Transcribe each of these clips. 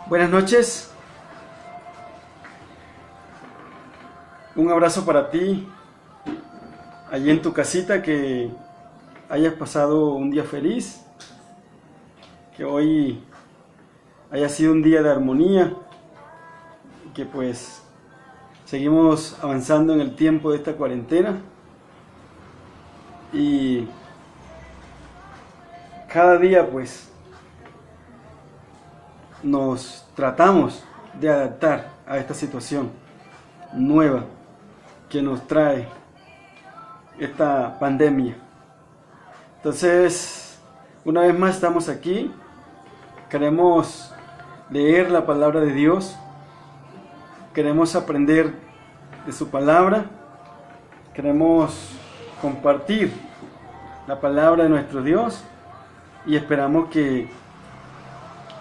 Buenas noches, un abrazo para ti, allí en tu casita, que hayas pasado un día feliz, que hoy haya sido un día de armonía, y que pues seguimos avanzando en el tiempo de esta cuarentena y cada día pues nos tratamos de adaptar a esta situación nueva que nos trae esta pandemia. Entonces, una vez más estamos aquí, queremos leer la palabra de Dios, queremos aprender de su palabra, queremos compartir la palabra de nuestro Dios y esperamos que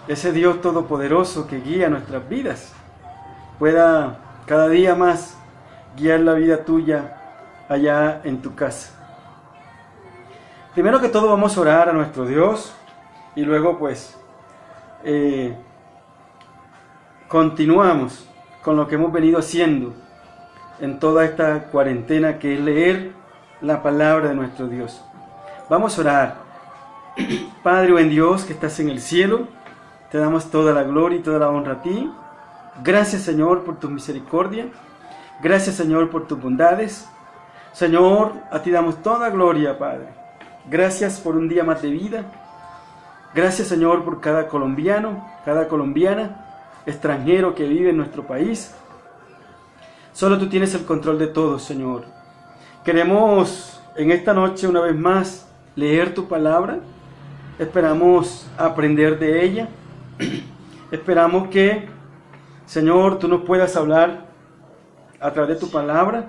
ese Dios todopoderoso que guía nuestras vidas pueda cada día más guiar la vida tuya allá en tu casa. Primero que todo vamos a orar a nuestro Dios y luego pues continuamos con lo que hemos venido haciendo en toda esta cuarentena, que es leer la palabra de nuestro Dios. Vamos a orar. Padre buen Dios que estás en el cielo, te damos toda la gloria y toda la honra a ti. Gracias, Señor, por tu misericordia. Gracias, Señor, por tus bondades. Señor, a ti damos toda gloria, Padre. Gracias por un día más de vida. Gracias, Señor, por cada colombiano, cada colombiana, extranjero que vive en nuestro país. Solo tú tienes el control de todo, Señor. Queremos en esta noche una vez más leer tu palabra. Esperamos aprender de ella. Esperamos que, Señor, tú nos puedas hablar a través de tu palabra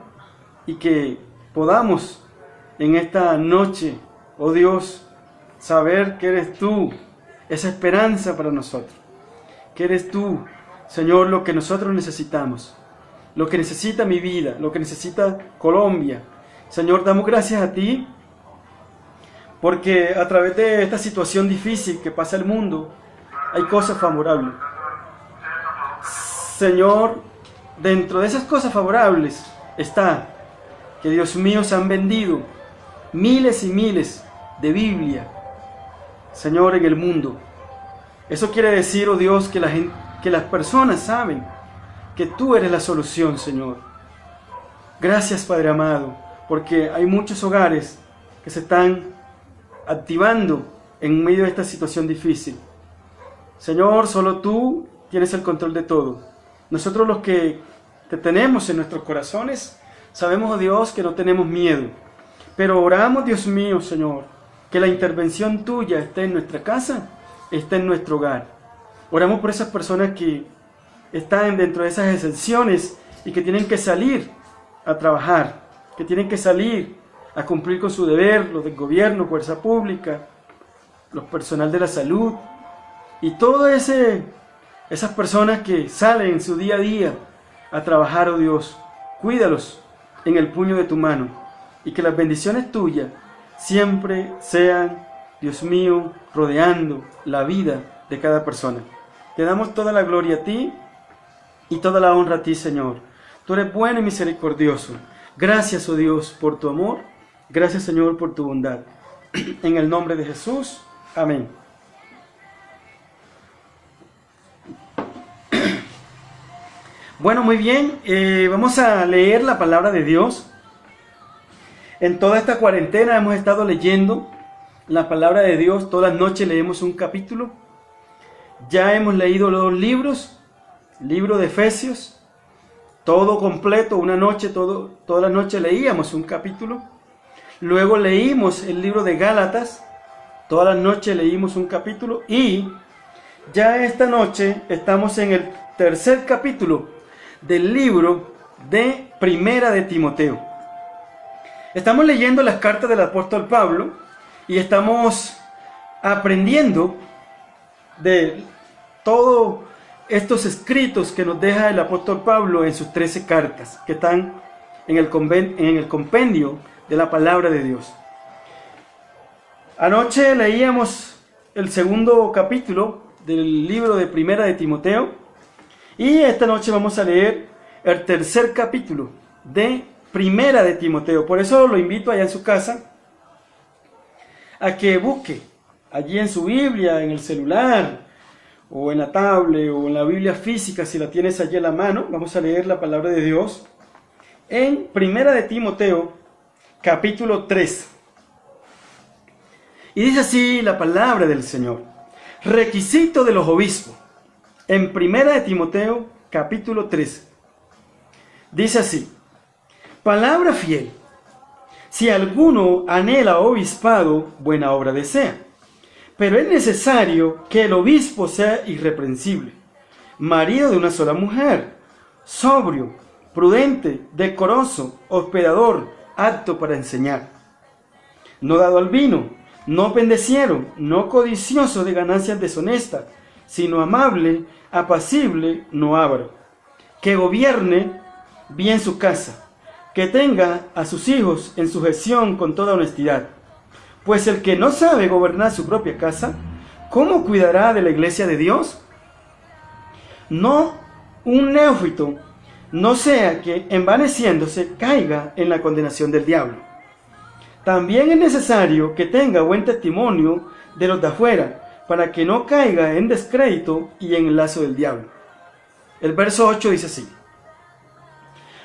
y que podamos en esta noche, oh Dios, saber que eres tú, esa esperanza para nosotros, que eres tú, Señor, lo que nosotros necesitamos, lo que necesita mi vida, lo que necesita Colombia. Señor, damos gracias a ti porque a través de esta situación difícil que pasa el mundo, hay cosas favorables. Señor, dentro de esas cosas favorables está que, Dios mío, se han vendido miles y miles de Biblia, Señor, en el mundo. Eso quiere decir, oh Dios, que las personas saben que tú eres la solución, Señor. Gracias, Padre amado, porque hay muchos hogares que se están activando en medio de esta situación difícil. Señor, solo tú tienes el control de todo. Nosotros, los que te tenemos en nuestros corazones, sabemos, oh Dios, que no tenemos miedo. Pero oramos, Dios mío, Señor, que la intervención tuya esté en nuestra casa, esté en nuestro hogar. Oramos por esas personas que están dentro de esas excepciones y que tienen que salir a trabajar, que tienen que salir a cumplir con su deber, los del gobierno, fuerza pública, los personal de la salud y todas esas personas que salen en su día a día a trabajar, oh Dios. Cuídalos en el puño de tu mano y que las bendiciones tuyas siempre sean, Dios mío, rodeando la vida de cada persona. Te damos toda la gloria a ti y toda la honra a ti, Señor. Tú eres bueno y misericordioso. Gracias, oh Dios, por tu amor. Gracias, Señor, por tu bondad. En el nombre de Jesús. Amén. Bueno, muy bien. Vamos a leer la palabra de Dios. En toda esta cuarentena hemos estado leyendo la palabra de Dios. Todas las noches leemos un capítulo. Ya hemos leído los 2 libros. Libro de Efesios, todo completo, una noche, toda la noche leíamos un capítulo. Luego leímos el libro de Gálatas, todas las noches leímos un capítulo. Y ya esta noche estamos en el 3er capítulo del libro de Primera de Timoteo. Estamos leyendo las cartas del apóstol Pablo y estamos aprendiendo de todos estos escritos que nos deja el apóstol Pablo en sus 13 cartas que están en el compendio de la palabra de Dios. Anoche leíamos el 2º capítulo del libro de Primera de Timoteo. Y esta noche vamos a leer el tercer capítulo de Primera de Timoteo. Por eso lo invito allá en su casa a que busque allí en su Biblia, en el celular, o en la tablet, o en la Biblia física, si la tienes allí a la mano. Vamos a leer la palabra de Dios en Primera de Timoteo, capítulo 3. Y dice así la palabra del Señor. Requisito de los obispos. En Primera de Timoteo, capítulo 3. Dice así. Palabra fiel. Si alguno anhela obispado, buena obra desea. Pero es necesario que el obispo sea irreprensible, marido de una sola mujer, sobrio, prudente, decoroso, hospedador, apto para enseñar. No dado al vino, no pendeciero, no codicioso de ganancias deshonestas, sino amable, apacible, no avaro. Que gobierne bien su casa, que tenga a sus hijos en sujeción con toda honestidad. Pues el que no sabe gobernar su propia casa, ¿cómo cuidará de la iglesia de Dios? No un neófito, no sea que envaneciéndose caiga en la condenación del diablo. También es necesario que tenga buen testimonio de los de afuera, para que no caiga en descrédito y en el lazo del diablo. El verso 8 dice así.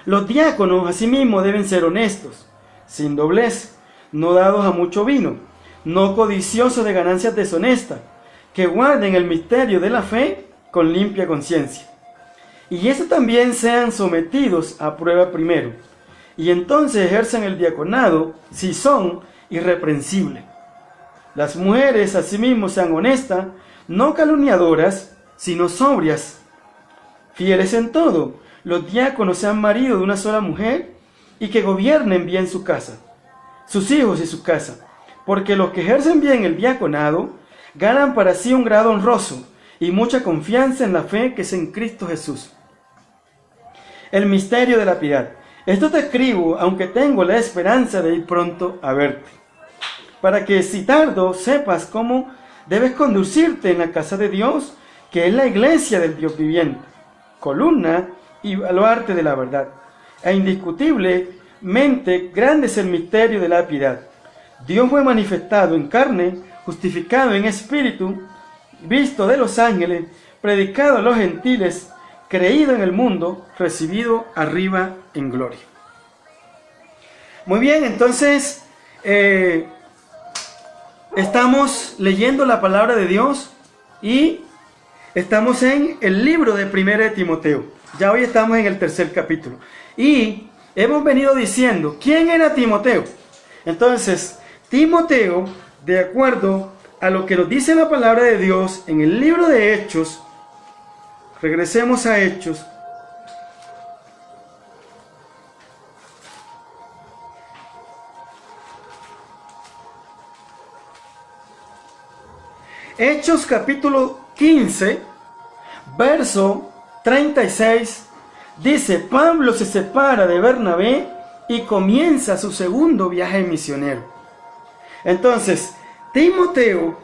Los diáconos asimismo deben ser honestos, sin doblez, no dados a mucho vino, no codiciosos de ganancias deshonestas, que guarden el misterio de la fe con limpia conciencia. Y estos también sean sometidos a prueba primero, y entonces ejerzan el diaconado si son irreprensibles. Las mujeres asimismo sean honestas, no calumniadoras, sino sobrias, fieles en todo. Los diáconos sean maridos de una sola mujer y que gobiernen bien su casa, sus hijos y su casa, porque los que ejercen bien el diaconado ganan para sí un grado honroso y mucha confianza en la fe que es en Cristo Jesús. El misterio de la piedad. Esto te escribo, aunque tengo la esperanza de ir pronto a verte, para que si tardo sepas cómo debes conducirte en la casa de Dios, que es la iglesia del Dios viviente, columna y baluarte de la verdad. E indiscutiblemente grande es el misterio de la piedad. Dios fue manifestado en carne, justificado en espíritu, visto de los ángeles, predicado a los gentiles, creído en el mundo, recibido arriba en gloria. Muy bien, entonces estamos leyendo la palabra de Dios y estamos en el libro de Primera de Timoteo. Ya hoy estamos en el tercer capítulo. Y hemos venido diciendo, ¿quién era Timoteo? Entonces, Timoteo, de acuerdo a lo que nos dice la palabra de Dios en el libro de Hechos, regresemos a Hechos. Hechos capítulo 15, verso 36, dice, Pablo se separa de Bernabé y comienza su segundo viaje misionero. Entonces, Timoteo,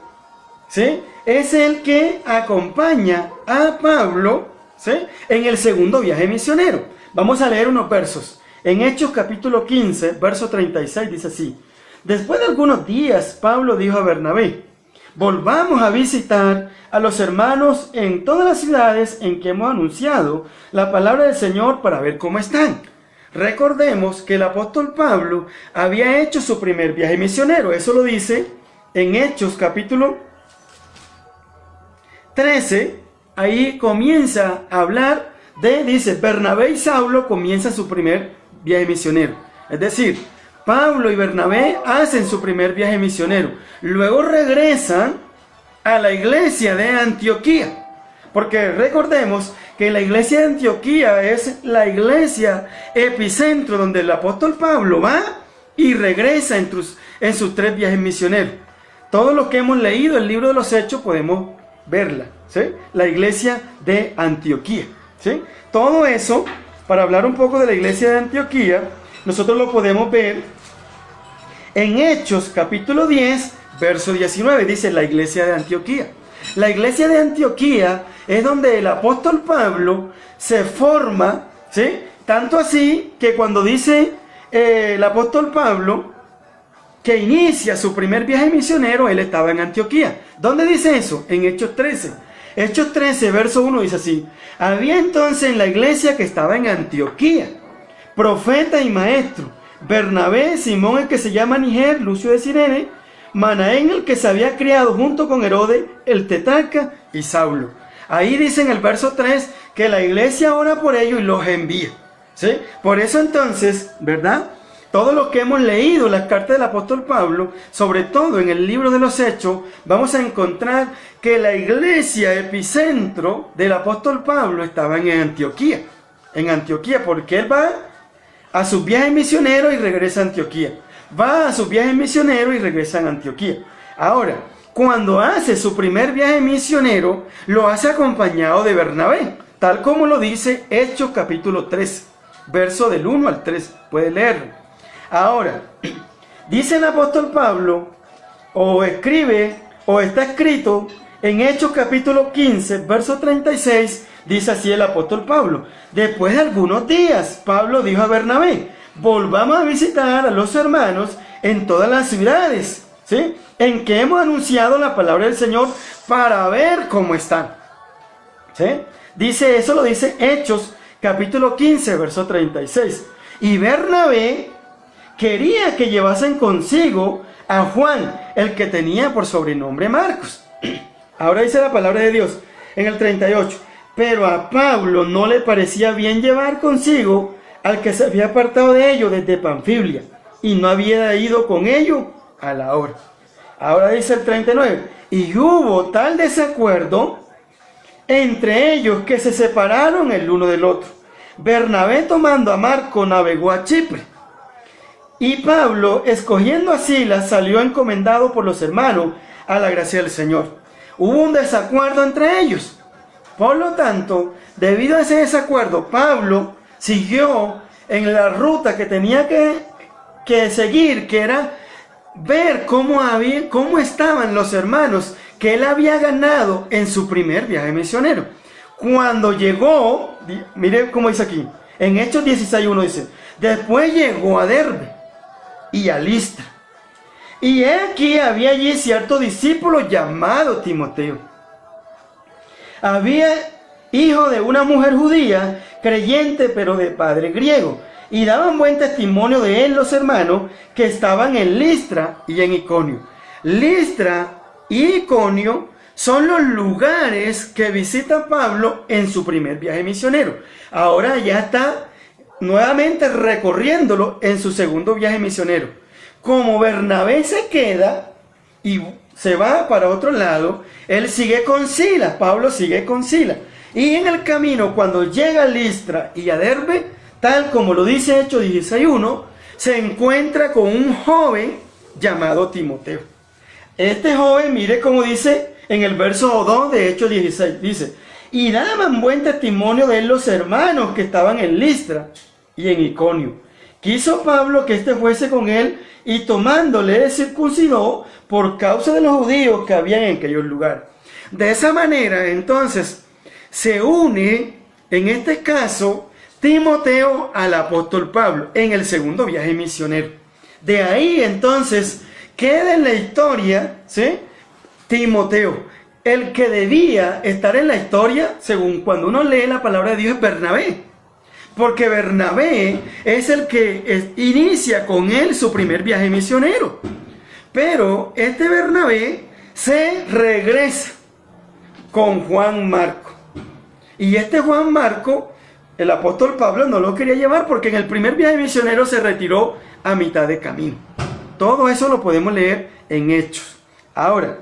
¿sí?, es el que acompaña a Pablo, ¿sí?, en el segundo viaje misionero. Vamos a leer unos versos. En Hechos capítulo 15, verso 36, dice así. Después de algunos días, Pablo dijo a Bernabé, volvamos a visitar a los hermanos en todas las ciudades en que hemos anunciado la palabra del Señor para ver cómo están. Recordemos que el apóstol Pablo había hecho su primer viaje misionero. Eso lo dice en Hechos capítulo 13. Ahí comienza a hablar dice, Bernabé y Saulo comienzan su primer viaje misionero. Es decir, Pablo y Bernabé hacen su primer viaje misionero. Luego regresan a la iglesia de Antioquía. Porque recordemos que la iglesia de Antioquía es la iglesia epicentro donde el apóstol Pablo va y regresa en sus 3 viajes misioneros. Todo lo que hemos leído en el libro de los Hechos podemos verla, ¿sí? La iglesia de Antioquía, ¿sí? Todo eso, para hablar un poco de la iglesia de Antioquía, nosotros lo podemos ver en Hechos capítulo 10, verso 19, dice la iglesia de Antioquía. La iglesia de Antioquía es donde el apóstol Pablo se forma, ¿sí? Tanto así que cuando dice el apóstol Pablo que inicia su primer viaje misionero, él estaba en Antioquía. ¿Dónde dice eso? En Hechos 13. Hechos 13, verso 1 dice así: había entonces en la iglesia que estaba en Antioquía profeta y maestro, Bernabé, Simón el que se llama Niger, Lucio de Cirene, Manaén el que se había criado junto con Herodes, el tetrarca, y Saulo. Ahí dice en el verso 3 que la iglesia ora por ellos y los envía, ¿sí? Por eso entonces, ¿verdad? Todo lo que hemos leído, las cartas del apóstol Pablo, sobre todo en el libro de los Hechos, vamos a encontrar que la iglesia epicentro del apóstol Pablo estaba en Antioquía. En Antioquía, porque él va a sus viajes misioneros y regresa a Antioquía. Va a sus viajes misioneros y regresa a Antioquía. Ahora, cuando hace su primer viaje misionero, lo hace acompañado de Bernabé, tal como lo dice Hechos capítulo 3, verso del 1 al 3. Puede leerlo. Ahora, dice el apóstol Pablo, o escribe, o está escrito en Hechos capítulo 15, verso 36, dice así el apóstol Pablo: después de algunos días, Pablo dijo a Bernabé: volvamos a visitar a los hermanos en todas las ciudades, ¿sí?, en que hemos anunciado la palabra del Señor, para ver cómo están, ¿sí? Dice eso, lo dice Hechos capítulo 15, verso 36. Y Bernabé quería que llevasen consigo a Juan, el que tenía por sobrenombre Marcos. Ahora dice la palabra de Dios en el 38: pero a Pablo no le parecía bien llevar consigo al que se había apartado de ellos desde Panfilia, y no había ido con ellos a la hora. Ahora dice el 39: y hubo tal desacuerdo entre ellos que se separaron el uno del otro. Bernabé, tomando a Marco, navegó a Chipre, y Pablo, escogiendo a Silas, salió encomendado por los hermanos a la gracia del Señor. Hubo un desacuerdo entre ellos. Por lo tanto, debido a ese desacuerdo, Pablo siguió en la ruta que tenía que seguir, que era ver cómo estaban los hermanos que él había ganado en su primer viaje misionero. Cuando llegó, mire cómo dice aquí, en Hechos 16:1 dice: después llegó a Derbe y a Listra, y aquí había allí cierto discípulo llamado Timoteo. Había hijo de una mujer judía, creyente pero de padre griego, y daban buen testimonio de él los hermanos que estaban en Listra y en Iconio. Listra y Iconio son los lugares que visita Pablo en su primer viaje misionero. Ahora ya está nuevamente recorriéndolo en su segundo viaje misionero. Como Bernabé se queda y se va para otro lado, él sigue con Silas, Pablo sigue con Silas. Y en el camino, cuando llega a Listra y a Derbe, tal como lo dice Hechos 16:1, se encuentra con un joven llamado Timoteo. Este joven, mire cómo dice en el verso 2 de Hechos 16, dice: y daban buen testimonio de él los hermanos que estaban en Listra y en Iconio. Quiso Pablo que éste fuese con él, y tomándole le circuncidó por causa de los judíos que habían en aquellos lugares. De esa manera, entonces, se une, en este caso, Timoteo al apóstol Pablo en el segundo viaje misionero. De ahí, entonces, queda en la historia, ¿sí?, Timoteo. El que debía estar en la historia, según cuando uno lee la palabra de Dios, es Bernabé. Porque Bernabé es el que inicia con él su primer viaje misionero. Pero este Bernabé se regresa con Juan Marco. Y este Juan Marco, el apóstol Pablo no lo quería llevar porque en el primer viaje misionero se retiró a mitad de camino. Todo eso lo podemos leer en Hechos. Ahora,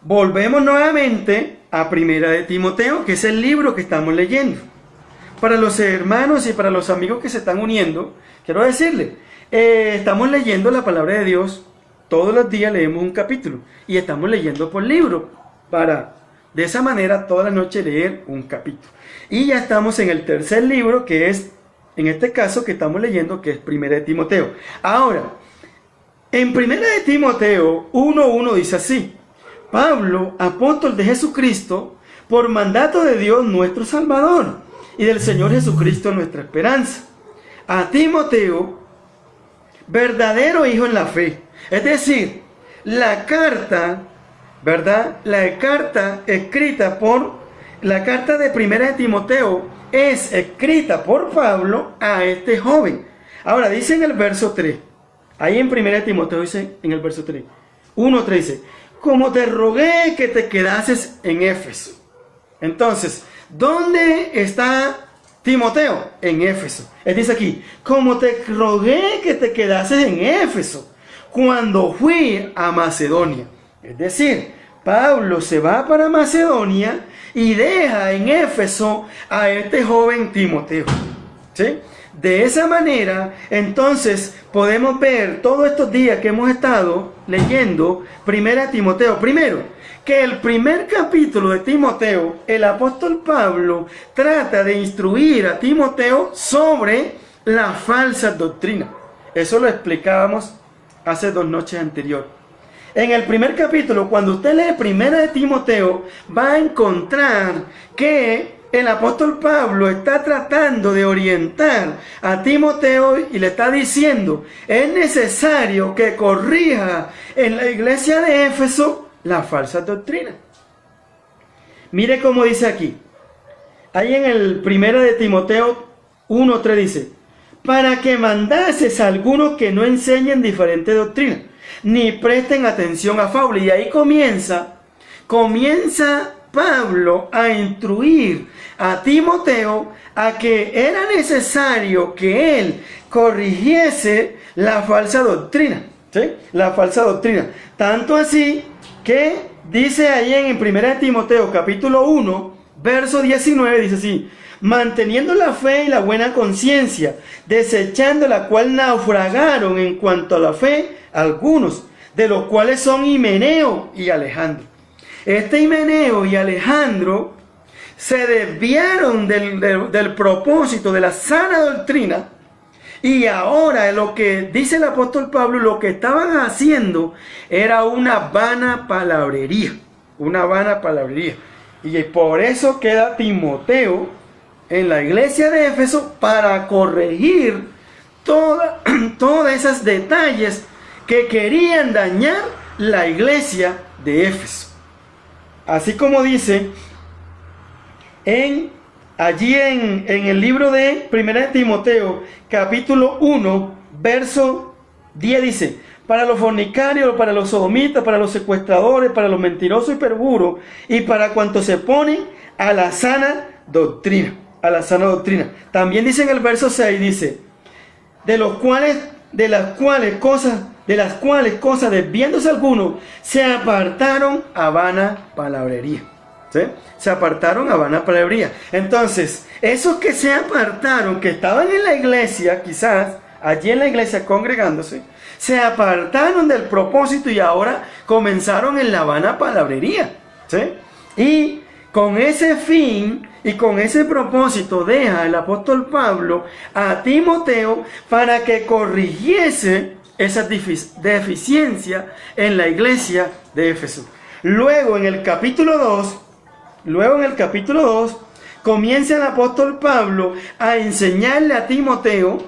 volvemos nuevamente a Primera de Timoteo, que es el libro que estamos leyendo. Para los hermanos y para los amigos que se están uniendo, quiero decirles, estamos leyendo la palabra de Dios. Todos los días leemos un capítulo y estamos leyendo por libro para, de esa manera, toda la noche leer un capítulo. Y ya estamos en el tercer libro, que es, en este caso, que estamos leyendo, que es Primera de Timoteo. Ahora, en Primera de Timoteo 1:1 dice así: Pablo, apóstol de Jesucristo, por mandato de Dios nuestro Salvador y del Señor Jesucristo nuestra esperanza. A Timoteo, verdadero hijo en la fe. Es decir, la carta, ¿verdad? La carta de primera de Timoteo es escrita por Pablo a este joven. Ahora dice en el verso 3, ahí en primera de Timoteo dice en el verso 3, 1:3 dice, como te rogué que te quedases en Éfeso. Entonces, ¿dónde está Timoteo? En Éfeso. Él dice aquí, como te rogué que te quedases en Éfeso cuando fui a Macedonia. Es decir, Pablo se va para Macedonia y deja en Éfeso a este joven Timoteo. ¿Sí? De esa manera, entonces, podemos ver todos estos días que hemos estado leyendo Primera Timoteo. Primero, que el primer capítulo de Timoteo, el apóstol Pablo trata de instruir a Timoteo sobre la falsa doctrina. Eso lo explicábamos hace 2 noches anteriores. En el primer capítulo, cuando usted lee Primera de Timoteo, va a encontrar que el apóstol Pablo está tratando de orientar a Timoteo y le está diciendo, es necesario que corrija en la iglesia de Éfeso la falsa doctrina. Mire cómo dice aquí. Ahí en el Primera de Timoteo 1:3 dice, para que mandases a algunos que no enseñen diferente doctrina, ni presten atención a fábula. Y ahí comienza Pablo a instruir a Timoteo a que era necesario que él corrigiese la falsa doctrina. ¿Sí? La falsa doctrina. Tanto así que dice ahí en 1 Timoteo capítulo 1, verso 19, dice así, manteniendo la fe y la buena conciencia, desechando la cual naufragaron en cuanto a la fe algunos, de los cuales son Himeneo y Alejandro. Este Himeneo y Alejandro se desviaron del propósito de la sana doctrina, y ahora lo que dice el apóstol Pablo, lo que estaban haciendo era una vana palabrería, y por eso queda Timoteo en la iglesia de Éfeso para corregir todos esos detalles que querían dañar la iglesia de Éfeso. Así como dice allí en el libro de 1 Timoteo, capítulo 1, verso 10 dice, para los fornicarios, para los sodomitas, para los secuestradores, para los mentirosos y perjuros, y para cuantos se ponen a la sana doctrina. También dice en el verso 6, dice, de las cuales cosas desviándose algunos, se apartaron a vana palabrería. ¿Sí? Se apartaron a vana palabrería. Entonces, esos que se apartaron, que estaban en la iglesia, quizás allí en la iglesia congregándose, se apartaron del propósito y ahora comenzaron en la vana palabrería. ¿Sí? Y con ese fin y con ese propósito deja el apóstol Pablo a Timoteo para que corrigiese esa deficiencia en la iglesia de Éfeso. Luego en el capítulo 2, comienza el apóstol Pablo a enseñarle a Timoteo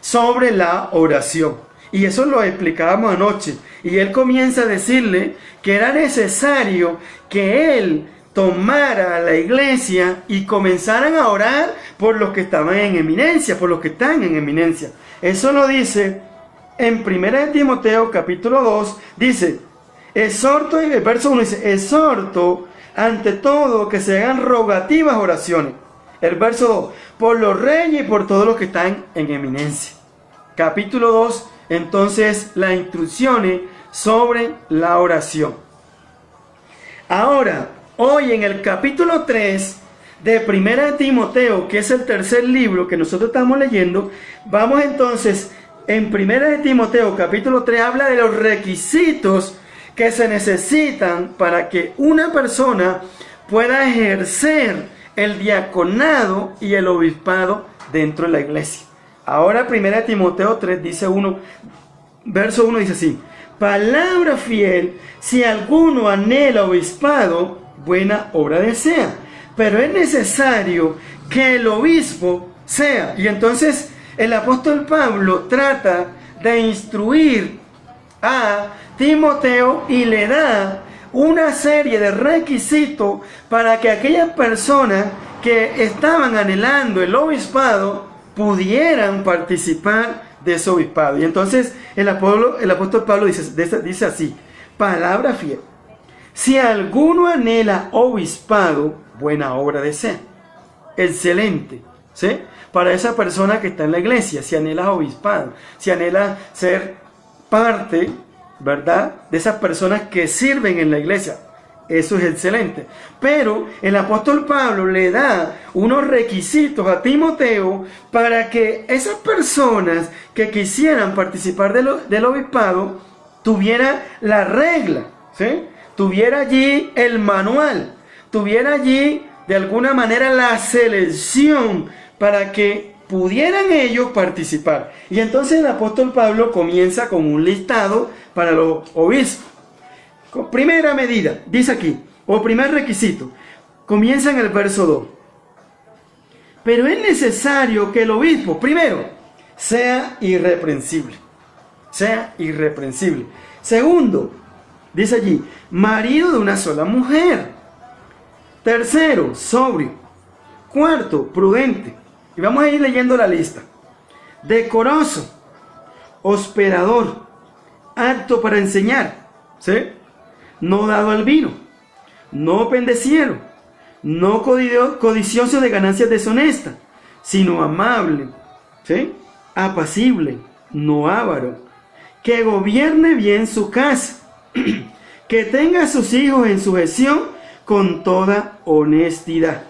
sobre la oración. Y eso lo explicábamos anoche. Y él comienza a decirle que era necesario que él tomara a la iglesia y comenzaran a orar por los que estaban en eminencia, por los que están en eminencia. Eso lo dice en 1 Timoteo capítulo 2, dice, exhorto, en el verso 1 dice, exhorto ante todo que se hagan rogativas oraciones. El verso 2, por los reyes y por todos los que están en eminencia. Capítulo 2, entonces, las instrucciones sobre la oración. Ahora, hoy en el capítulo 3 de 1 Timoteo, que es el tercer libro que nosotros estamos leyendo, vamos entonces, en 1 Timoteo capítulo 3, habla de los requisitos que se necesitan para que una persona pueda ejercer el diaconado y el obispado dentro de la iglesia. Ahora 1 Timoteo 3 dice verso 1 dice así, palabra fiel, si alguno anhela obispado, buena obra desea. Pero es necesario que el obispo sea. Y entonces el apóstol Pablo trata de instruir a Timoteo y le da una serie de requisitos para que aquellas personas que estaban anhelando el obispado pudieran participar de ese obispado. Y entonces el apóstol Pablo dice así: palabra fiel. Si alguno anhela obispado, buena obra desea. Excelente, ¿sí? Para esa persona que está en la iglesia, si anhela obispado, si anhela ser parte, ¿verdad?, de esas personas que sirven en la iglesia, eso es excelente. Pero el apóstol Pablo le da unos requisitos a Timoteo para que esas personas que quisieran participar del obispado tuviera la regla, ¿sí? Tuviera allí el manual, tuviera allí de alguna manera la selección para que pudieran ellos participar. Y entonces el apóstol Pablo comienza con un listado para los obispos. Primera medida, dice aquí, o primer requisito, comienza en el verso 2. Pero es necesario que el obispo, primero, sea irreprensible. Sea irreprensible. Segundo, dice allí, marido de una sola mujer. Tercero, sobrio. Cuarto, prudente. Y vamos a ir leyendo la lista. Decoroso, hospedador, apto para enseñar, ¿sí? No dado al vino, no pendeciero, no codicioso de ganancias deshonestas, sino amable, ¿sí? Apacible, no avaro, que gobierne bien su casa, que tenga a sus hijos en sujeción con toda honestidad.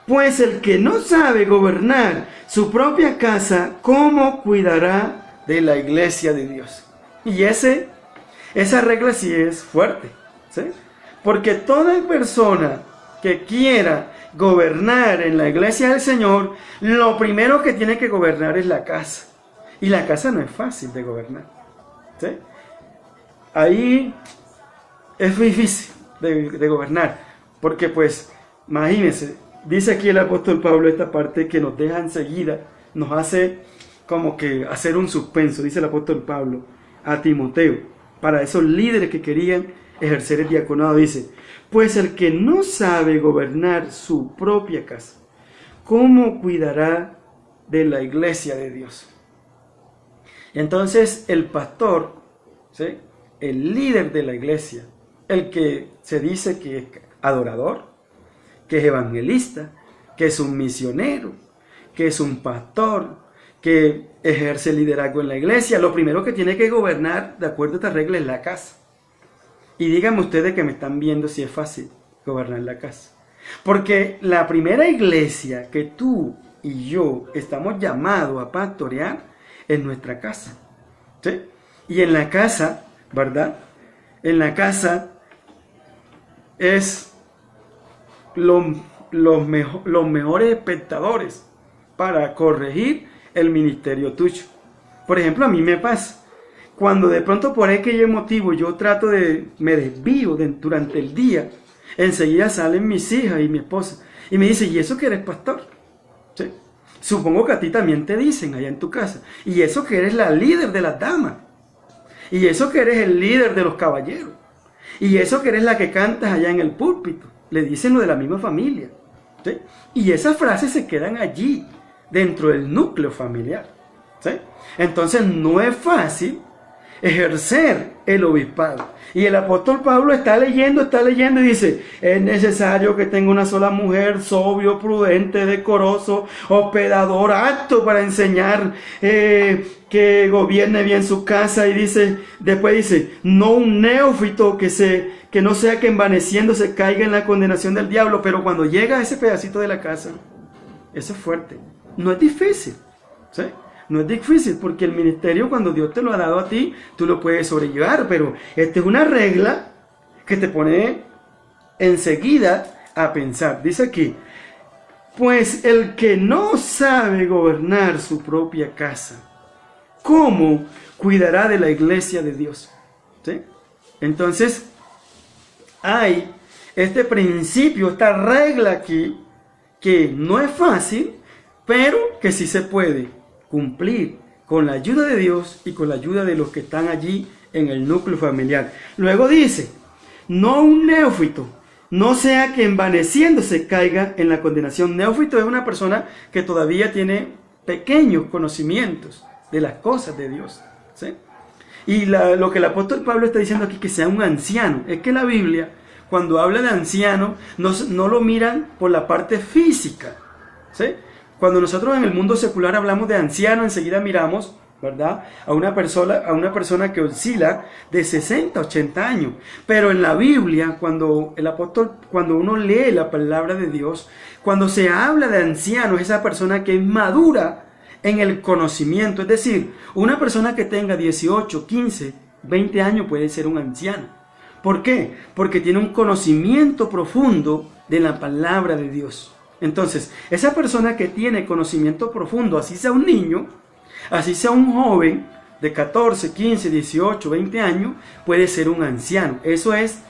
Pues el que no sabe gobernar su propia casa, ¿cómo cuidará de la iglesia de Dios? Y esa regla sí es fuerte, ¿sí? Porque toda persona que quiera gobernar en la iglesia del Señor, lo primero que tiene que gobernar es la casa. Y la casa no es fácil de gobernar, ¿sí? Ahí es difícil de gobernar, porque pues, imagínense, dice aquí el apóstol Pablo esta parte que nos deja enseguida, nos hace como que hacer un suspenso, dice el apóstol Pablo a Timoteo, para esos líderes que querían ejercer el diaconado, dice: pues el que no sabe gobernar su propia casa, ¿cómo cuidará de la iglesia de Dios? Entonces el pastor, ¿sí?, el líder de la iglesia, el que se dice que es adorador, que es evangelista, que es un misionero, que es un pastor, que ejerce liderazgo en la iglesia, lo primero que tiene que gobernar, de acuerdo a esta regla, es la casa. Y díganme ustedes que me están viendo si es fácil gobernar la casa. Porque la primera iglesia que tú y yo estamos llamados a pastorear es nuestra casa, ¿sí? Y en la casa, ¿verdad? En la casa es los mejores espectadores para corregir el ministerio tuyo. Por ejemplo, a mí me pasa, cuando de pronto por aquel motivo yo me desvío durante el día, enseguida salen mis hijas y mi esposa y me dicen: ¿y eso que eres pastor? ¿Sí? Supongo que a ti también te dicen allá en tu casa: y eso que eres la líder de las damas, y eso que eres el líder de los caballeros, y eso que eres la que cantas allá en el púlpito. Le dicen lo de la misma familia, ¿sí? Y esas frases se quedan allí, dentro del núcleo familiar, ¿sí? Entonces no es fácil ejercer el obispado. Y el apóstol Pablo está leyendo y dice: es necesario que tenga una sola mujer, sobrio, prudente, decoroso, hospedador, apto para enseñar, que gobierne bien su casa. Y después dice, no un neófito que no sea que envaneciéndose caiga en la condenación del diablo. Pero cuando llega a ese pedacito de la casa, eso es fuerte. No es difícil, ¿sí? No es difícil, porque el ministerio, cuando Dios te lo ha dado a ti, tú lo puedes sobrellevar, pero esta es una regla que te pone enseguida a pensar. Dice aquí: pues el que no sabe gobernar su propia casa, ¿cómo cuidará de la iglesia de Dios? ¿sí? Entonces, hay este principio, esta regla aquí, que no es fácil, pero que sí se puede cumplir con la ayuda de Dios y con la ayuda de los que están allí en el núcleo familiar. Luego dice, no un neófito, no sea que envaneciéndose caiga en la condenación. Neófito es una persona que todavía tiene pequeños conocimientos de las cosas de Dios, ¿sí? Y lo que el apóstol Pablo está diciendo aquí, que sea un anciano, es que la Biblia, cuando habla de anciano, no lo miran por la parte física, ¿sí? Cuando nosotros en el mundo secular hablamos de anciano, enseguida miramos, ¿verdad?, a una persona que oscila de 60 a 80 años. Pero en la Biblia, cuando uno lee la palabra de Dios, cuando se habla de anciano, es esa persona que es madura en el conocimiento. Es decir, una persona que tenga 18, 15, 20 años puede ser un anciano. ¿Por qué? Porque tiene un conocimiento profundo de la palabra de Dios. Entonces, esa persona que tiene conocimiento profundo, así sea un niño, así sea un joven de 14, 15, 18, 20 años, puede ser un anciano. Eso es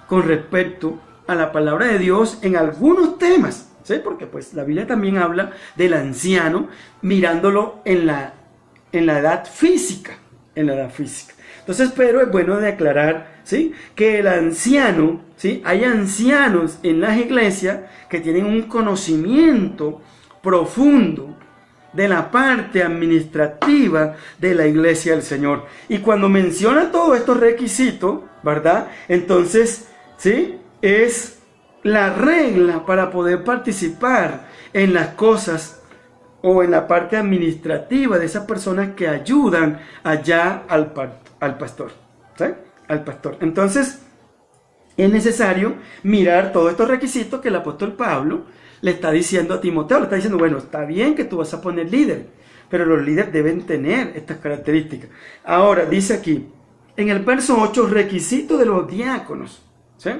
con respecto a la palabra de Dios en algunos temas, ¿sí? Porque pues la Biblia también habla del anciano mirándolo en la edad física, Entonces, pero es bueno de aclarar, ¿sí?, que el anciano, ¿sí?, hay ancianos en las iglesias que tienen un conocimiento profundo de la parte administrativa de la iglesia del Señor. Y cuando menciona todos estos requisitos, ¿verdad?, entonces, ¿sí?, es la regla para poder participar en las cosas o en la parte administrativa de esas personas que ayudan allá al pastor, ¿sí?, al pastor. Entonces, es necesario mirar todos estos requisitos que el apóstol Pablo le está diciendo a Timoteo. Le está diciendo, bueno, está bien que tú vas a poner líder, pero los líderes deben tener estas características. Ahora, dice aquí, en el verso 8, requisitos de los diáconos, ¿sí?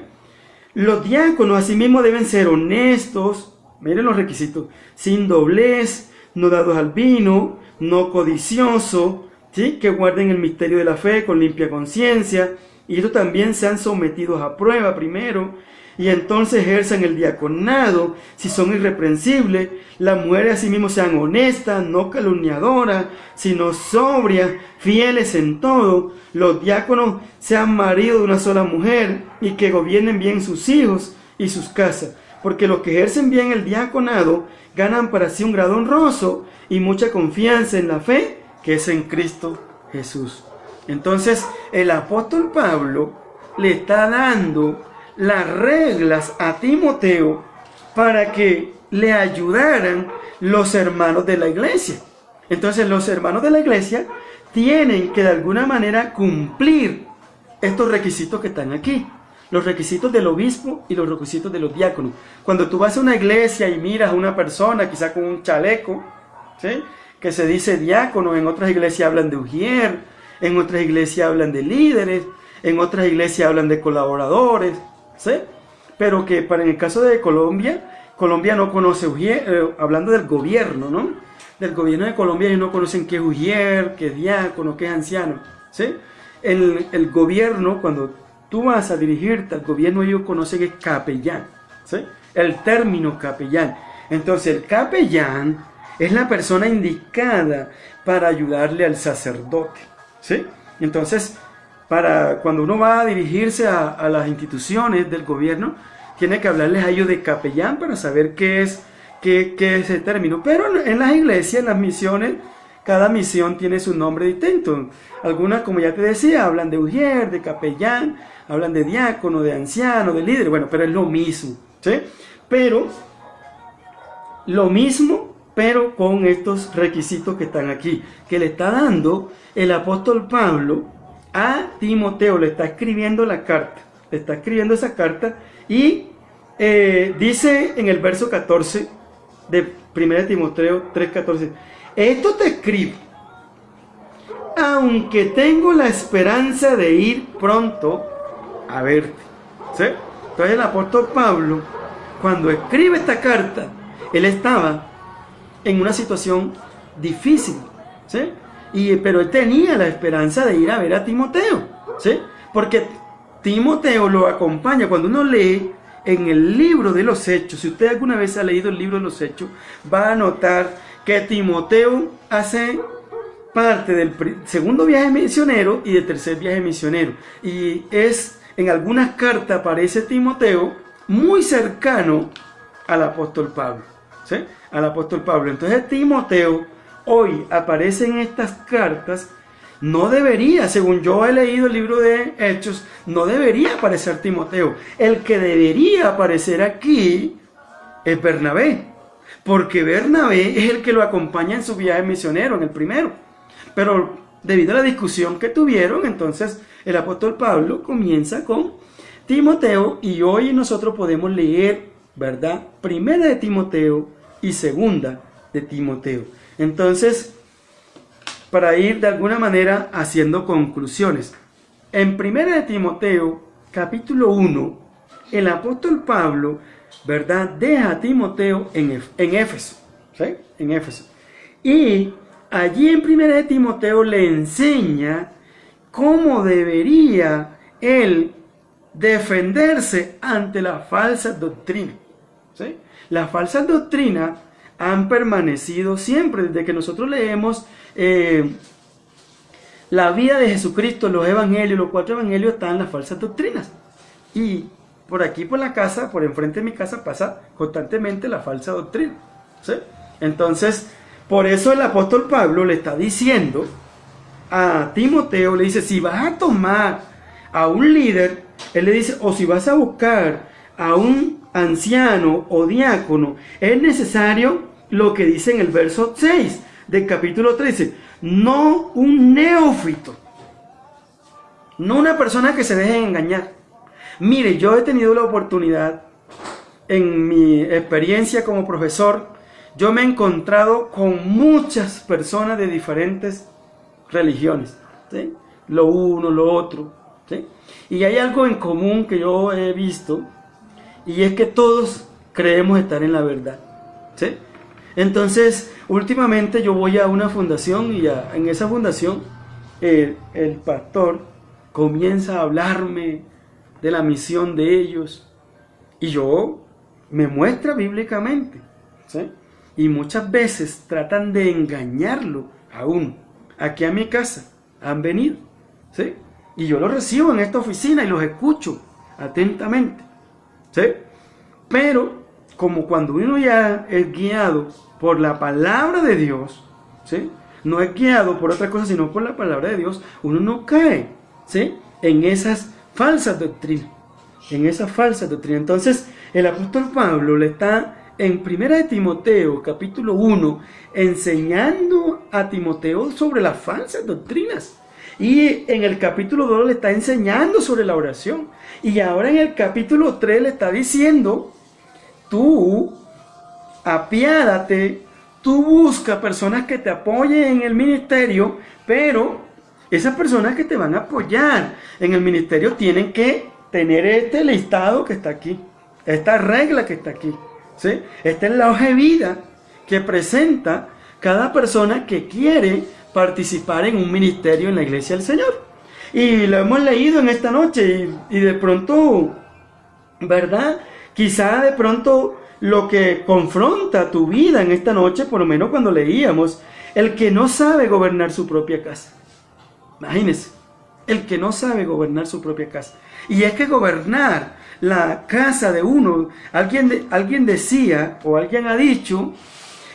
Los diáconos asimismo deben ser honestos, miren los requisitos, sin doblez, no dados al vino, no codicioso, ¿sí?, que guarden el misterio de la fe con limpia conciencia, y ellos también sean sometidos a prueba primero, y entonces ejerzan el diaconado, si son irreprensibles. Las mujeres asimismo sean honestas, no calumniadoras, sino sobrias, fieles en todo. Los diáconos sean maridos de una sola mujer, y que gobiernen bien sus hijos y sus casas, porque los que ejercen bien el diaconado ganan para sí un grado honroso y mucha confianza en la fe que es en Cristo Jesús. Entonces el apóstol Pablo le está dando las reglas a Timoteo para que le ayudaran los hermanos de la iglesia. Entonces los hermanos de la iglesia tienen que de alguna manera cumplir estos requisitos que están aquí. Los requisitos del obispo y los requisitos de los diáconos. Cuando tú vas a una iglesia y miras a una persona, quizá con un chaleco, ¿sí?, que se dice diácono, en otras iglesias hablan de ujier, en otras iglesias hablan de líderes, en otras iglesias hablan de colaboradores, ¿sí? Pero que en el caso de Colombia no conoce ujier, hablando del gobierno, ¿no? Del gobierno de Colombia, ellos no conocen qué es ujier, qué es diácono, qué es anciano, ¿sí? El gobierno, cuando tú vas a dirigirte al gobierno, ellos conocen el capellán, ¿sí?, el término capellán. Entonces el capellán es la persona indicada para ayudarle al sacerdote, ¿sí? Entonces, cuando uno va a dirigirse a las instituciones del gobierno, tiene que hablarles a ellos de capellán para saber qué es el término. Pero en las iglesias, en las misiones, cada misión tiene su nombre distinto. Algunas, como ya te decía, hablan de ujier, de capellán, hablan de diácono, de anciano, de líder. Bueno, pero es lo mismo, ¿sí? Pero con estos requisitos que están aquí, que le está dando el apóstol Pablo a Timoteo. Le está escribiendo la carta, le está escribiendo esa carta, y dice en el verso 14 de 1 Timoteo 3:14, esto te escribo, aunque tengo la esperanza de ir pronto a verte, ¿sí? Entonces el apóstol Pablo, cuando escribe esta carta, él estaba en una situación difícil, ¿sí? Pero él tenía la esperanza de ir a ver a Timoteo, ¿sí? Porque Timoteo lo acompaña. Cuando uno lee en el libro de los Hechos, si usted alguna vez ha leído el libro de los Hechos, va a notar que Timoteo hace parte del segundo viaje misionero y del tercer viaje misionero. Y en algunas cartas aparece Timoteo muy cercano al apóstol Pablo. ¿Sí? Al apóstol Pablo. Entonces Timoteo hoy aparece en estas cartas. No debería, según yo he leído el libro de Hechos, no debería aparecer Timoteo. El que debería aparecer aquí es Bernabé, porque Bernabé es el que lo acompaña en su viaje misionero, en el primero. Pero debido a la discusión que tuvieron, entonces el apóstol Pablo comienza con Timoteo, y hoy nosotros podemos leer, ¿verdad?, primera de Timoteo y segunda de Timoteo. Entonces, para ir de alguna manera haciendo conclusiones. En 1 de Timoteo, capítulo 1, el apóstol Pablo, ¿verdad?, deja a Timoteo en Éfeso. ¿Sí? En Éfeso. Y allí en 1 de Timoteo le enseña cómo debería él defenderse ante la falsa doctrina. ¿Sí? Las falsas doctrinas han permanecido siempre, desde que nosotros leemos la vida de Jesucristo, los evangelios, los 4 evangelios, están las falsas doctrinas. Y por aquí, por la casa, por enfrente de mi casa, pasa constantemente la falsa doctrina. ¿Sí? Entonces, por eso el apóstol Pablo le está diciendo a Timoteo, le dice, si vas a tomar a un líder, él le dice, o si vas a buscar a un anciano o diácono, es necesario lo que dice en el verso 6 del capítulo 13, no un neófito, no una persona que se deje engañar. Mire, yo he tenido la oportunidad, en mi experiencia como profesor, yo me he encontrado con muchas personas de diferentes religiones, ¿sí? Lo uno, lo otro, ¿sí? Y hay algo en común que yo he visto, y es que todos creemos estar en la verdad, ¿sí? Entonces, últimamente yo voy a una fundación, y en esa fundación el pastor comienza a hablarme de la misión de ellos, y yo me muestra bíblicamente, ¿sí? Y muchas veces tratan de engañarlo a uno. Aquí a mi casa han venido, ¿sí? Y yo los recibo en esta oficina y los escucho atentamente, ¿sí? Pero como cuando uno ya es guiado por la palabra de Dios, ¿sí?, no es guiado por otra cosa sino por la palabra de Dios, uno no cae, ¿sí?, en esas falsas doctrinas, Entonces el apóstol Pablo le está en 1 de Timoteo capítulo 1 enseñando a Timoteo sobre las falsas doctrinas, y en el capítulo 2 le está enseñando sobre la oración, y ahora en el capítulo 3 le está diciendo, tú apiádate, tú busca personas que te apoyen en el ministerio, pero esas personas que te van a apoyar en el ministerio tienen que tener este listado que está aquí, esta regla que está aquí, ¿sí? Esta es la hoja de vida que presenta cada persona que quiere participar en un ministerio en la iglesia del Señor. Y lo hemos leído en esta noche, y de pronto, ¿verdad?, quizá de pronto lo que confronta tu vida en esta noche, por lo menos cuando leíamos, el que no sabe gobernar su propia casa. Imagínense, el que no sabe gobernar su propia casa. Y es que gobernar la casa de uno, alguien decía, o alguien ha dicho,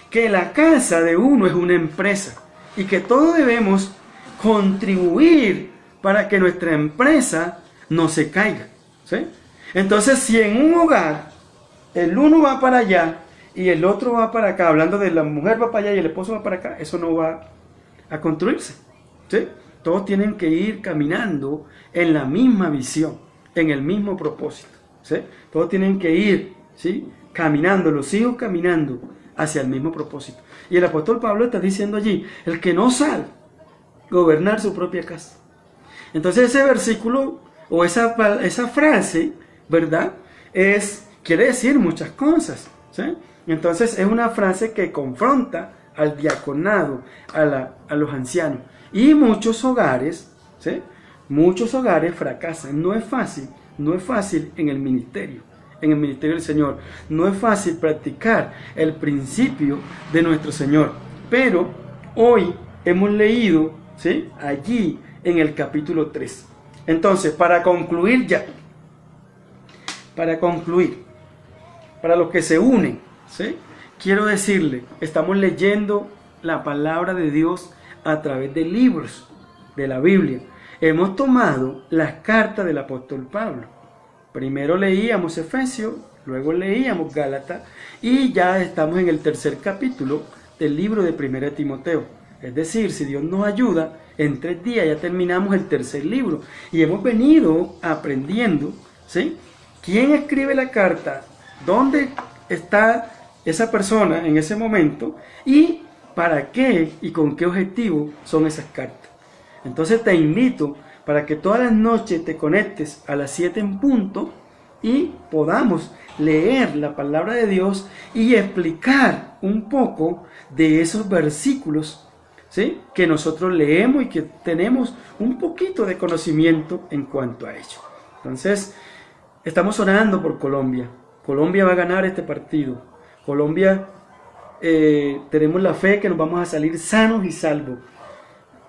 que la casa de uno es una empresa, y que todos debemos contribuir para que nuestra empresa no se caiga, ¿sí? Entonces, si en un hogar el uno va para allá y el otro va para acá, hablando de la mujer va para allá y el esposo va para acá, eso no va a construirse, ¿sí? Todos tienen que ir caminando en la misma visión, en el mismo propósito, ¿sí? Todos tienen que ir, ¿sí?, caminando, los hijos caminando hacia el mismo propósito. Y el apóstol Pablo está diciendo allí, el que no sabe gobernar su propia casa. Entonces ese versículo o esa frase, ¿verdad?, quiere decir muchas cosas, ¿sí? Entonces es una frase que confronta al diaconado, a los ancianos. Y muchos hogares, ¿sí?, Muchos hogares fracasan. No es fácil en el ministerio del Señor. No es fácil practicar el principio de nuestro Señor. Pero hoy hemos leído, ¿sí?, allí en el capítulo 3. Entonces, para concluir, para los que se unen, ¿sí?, quiero decirle, estamos leyendo la palabra de Dios a través de libros de la Biblia. Hemos tomado las cartas del apóstol Pablo. Primero leíamos Efesios, luego leíamos Gálatas y ya estamos en el tercer capítulo del libro de 1 Timoteo. Es decir, si Dios nos ayuda, en 3 días ya terminamos el tercer libro y hemos venido aprendiendo, ¿sí?, quién escribe la carta, dónde está esa persona en ese momento y para qué y con qué objetivo son esas cartas. Entonces te invito para que todas las noches te conectes a las 7 en punto y podamos leer la palabra de Dios y explicar un poco de esos versículos, ¿sí?, que nosotros leemos y que tenemos un poquito de conocimiento en cuanto a ello. Entonces, estamos orando por Colombia. Colombia va a ganar este partido. Colombia, tenemos la fe que nos vamos a salir sanos y salvos.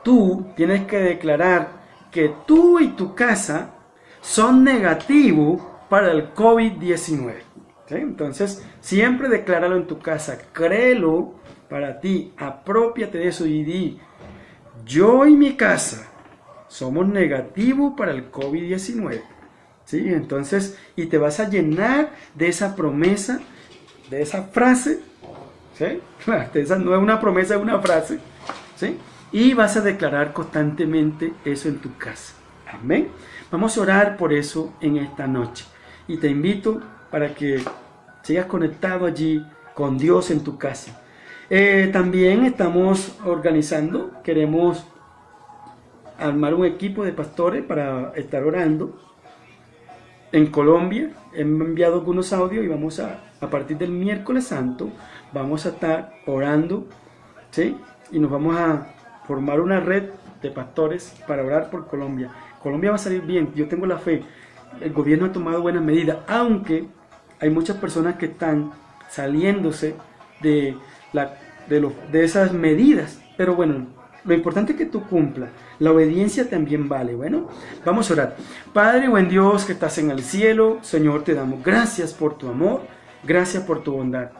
Tú tienes que declarar que tú y tu casa son negativos para el COVID-19. ¿Sí? Entonces, siempre decláralo en tu casa, créelo para ti, apropiate de eso y di: yo y mi casa somos negativos para el COVID-19. ¿Sí? Entonces, y te vas a llenar de esa promesa, de esa frase, ¿sí? Esa no es una promesa, es una frase, ¿sí? Y vas a declarar constantemente eso en tu casa. Amén. Vamos a orar por eso en esta noche. Y te invito para que sigas conectado allí con Dios en tu casa. También estamos organizando, queremos armar un equipo de pastores para estar orando en Colombia. He enviado algunos audios y vamos a partir del miércoles santo, vamos a estar orando, ¿sí? Y nos vamos a formar una red de pastores para orar por Colombia. Colombia va a salir bien, yo tengo la fe. El gobierno ha tomado buenas medidas, aunque hay muchas personas que están saliéndose de esas medidas. Pero bueno, lo importante es que tú cumplas. La obediencia también vale. Bueno, vamos a orar. Padre, buen Dios que estás en el cielo, Señor, te damos gracias por tu amor, gracias por tu bondad.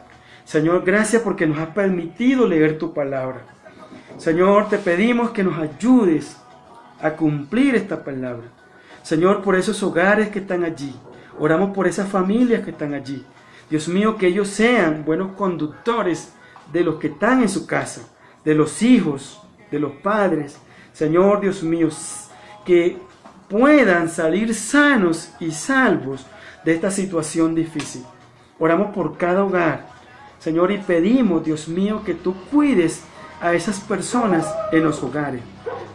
Señor, gracias porque nos has permitido leer tu palabra. Señor, te pedimos que nos ayudes a cumplir esta palabra. Señor, por esos hogares que están allí. Oramos por esas familias que están allí. Dios mío, que ellos sean buenos conductores de los que están en su casa, de los hijos, de los padres. Señor, Dios mío, que puedan salir sanos y salvos de esta situación difícil. Oramos por cada hogar, Señor, y pedimos, Dios mío, que tú cuides a esas personas en los hogares.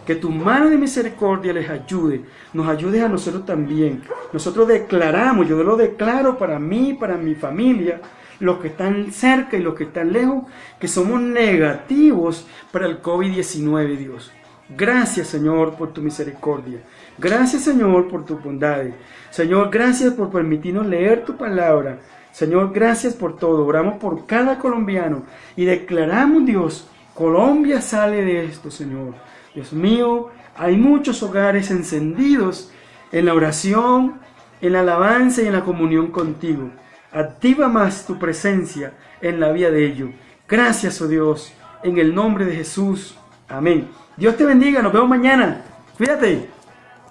Que tu mano de misericordia les ayude, nos ayudes a nosotros también. Nosotros declaramos, yo lo declaro para mí, para mi familia, los que están cerca y los que están lejos, que somos negativos para el COVID-19, Dios. Gracias, Señor, por tu misericordia. Gracias, Señor, por tu bondad. Señor, gracias por permitirnos leer tu palabra. Señor, gracias por todo. Oramos por cada colombiano y declaramos, Dios, Colombia sale de esto, Señor. Dios mío, hay muchos hogares encendidos en la oración, en la alabanza y en la comunión contigo. Activa más tu presencia en la vida de ellos. Gracias, oh Dios, en el nombre de Jesús. Amén. Dios te bendiga, nos vemos mañana. Cuídate.